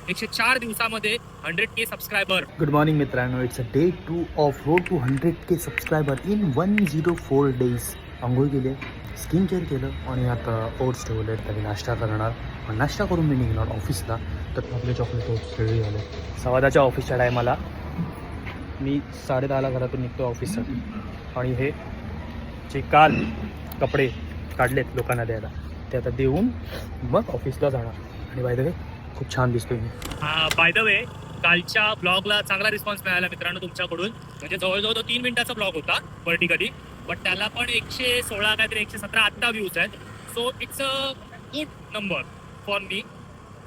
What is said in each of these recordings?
104 दिवसामध्ये 100K subscriber. Good morning मित्रांनो, it's a day 2 of road to 100K subscriber in 104 days. आंघोळ केली, skin care केलं आणि आता ओट्स ठेवले आहेत. तरी नाश्ता करणार. नाश्ता करून मी निघणार ऑफिसला. तर आपले चॉकलेट ओट्स रेडी झाले. 10:15च्या ऑफिसच्या टायमाला मी 10:30ला घरातून निघतो ऑफिससाठी. आणि हे जे काल कपडे काढलेत लोकांना द्यायला, ते आता देऊन मग ऑफिसला जाणार. आणि बाय द वे खूप छान दिसतोय मी. बाय द वे, कालच्या ब्लॉगला चांगला रिस्पॉन्स मिळाला मित्रांनो तुमच्याकडून. म्हणजे जवळजवळ तो 3 मिनिटाचा ब्लॉग होता वर्टिकली, बट त्याला पण 116 काहीतरी 117 आत्ता व्ह्यूज आहेत. So it's a good number for me.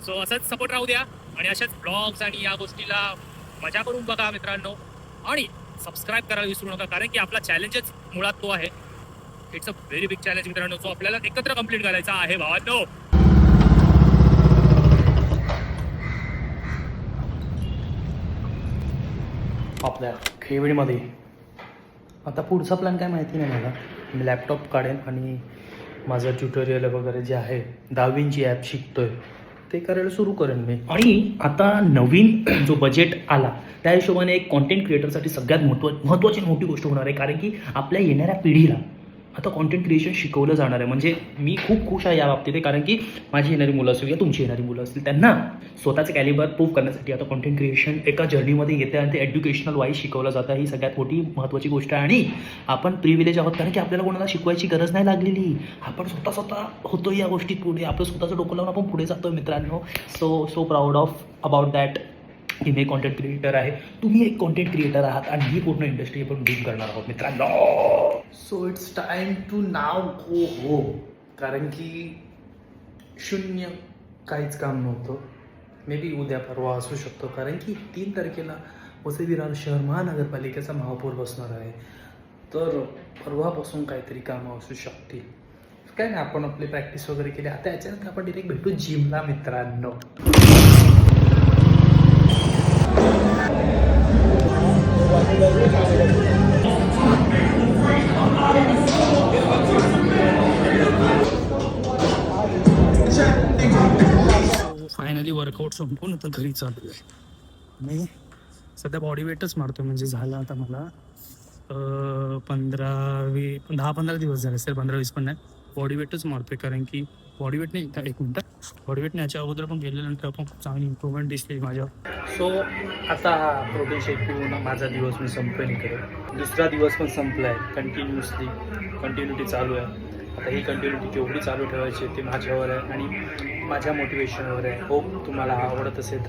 So असंच सपोर्ट राहू द्या आणि अशाच ब्लॉग्स आणि या गोष्टीला मजा करून बघा मित्रांनो. आणि सबस्क्राईब करायला विसरू नका, कारण की आपला चॅलेंजच मुळात तो आहे. It's a very big challenge मित्रांनो, जो आपल्याला एकत्र कंप्लीट करायचा आहे भावांनो. आपल्या खेळीमध्ये आता पुढचा प्लॅन काय माहिती नाही मला. मी लॅपटॉप काढेन आणि माझं ट्युटोरियल वगैरे जे आहे, दाविंची ॲप शिकतोय ते करायला सुरू करेन मी. आणि आता नवीन जो बजेट आला त्या हिशोबाने एक कॉन्टेंट क्रिएटरसाठी सगळ्यात महत्त्वाची मोठी गोष्ट होणार आहे. कारण की आपल्या येणाऱ्या पिढीला आता कॉन्टेंट क्रिएशन शिकवलं जाणार आहे. म्हणजे मी खूप खुश आहे या बाबतीत, कारण की माझी येणारी मुलं असतील या तुमची येणारी मुलं असतील, त्यांना स्वतःचे कॅलिबर प्रूव्ह करण्यासाठी आता कॉन्टेंट क्रिएशन एका जर्नीमध्ये येते आणि ते एज्युकेशनल वाईज शिकवलं जातं. ही सगळ्यात मोठी महत्त्वाची गोष्ट आहे. आणि आपण प्रिव्हिलेज आहोत, कारण की आपल्याला कोणाला शिकवायची गरज नाही लागलेली. आपण स्वतः होतो या गोष्टीत पुढे. आपलं स्वतःचं डोकं लावून आपण पुढे जातो मित्रांनो. So proud of about that की मी कॉन्टेंट क्रिएटर आहे, तुम्ही एक कॉन्टेंट क्रिएटर आहात आणि ही पूर्ण इंडस्ट्री आपण डील करणार आहोत मित्रांनो. So it's time to now go home. कारण की शून्य काहीच काम नव्हतं. मे बी उद्या परवा असू शकतो, कारण की 3 तारखेला वसई विरार शहर महानगरपालिकेचा महापौर बसणार आहे. तर परवापासून काहीतरी कामं असू शकतील. काय नाही, आपण आपली प्रॅक्टिस वगैरे केली. आता याच्यानंतर आपण डिरेक्ट भेटू जिमला मित्रांनो. फायनली वर्कआउट संपून आता घरी चालू आहे. मी सध्या बॉडी वेटच मारतो. म्हणजे झालं आता मला 10-15 दिवस झाले असेल, 15-20 पण नाही. बॉडी वेटच मारतोय, कारण की बॉडी वेट नाही, एक मिनटं, बॉडी वेटने याच्या अगोदर पण गेल्यानंतर पण खूप चांगली इम्प्रूव्हमेंट दिसली माझ्या. सो आता हा प्रोटीन शेक पिऊन माझा दिवस मी संपवेन इकडे. दुसरा दिवस पण संपला आहे. कंटिन्युटी चालू आहे. आता ही कंटिन्युटी केवढी चालू ठेवायची ते माझ्यावर आहे आणि माझ्या मोटिवेशनवर आहे. होप तुम्हाला आवडत असेल.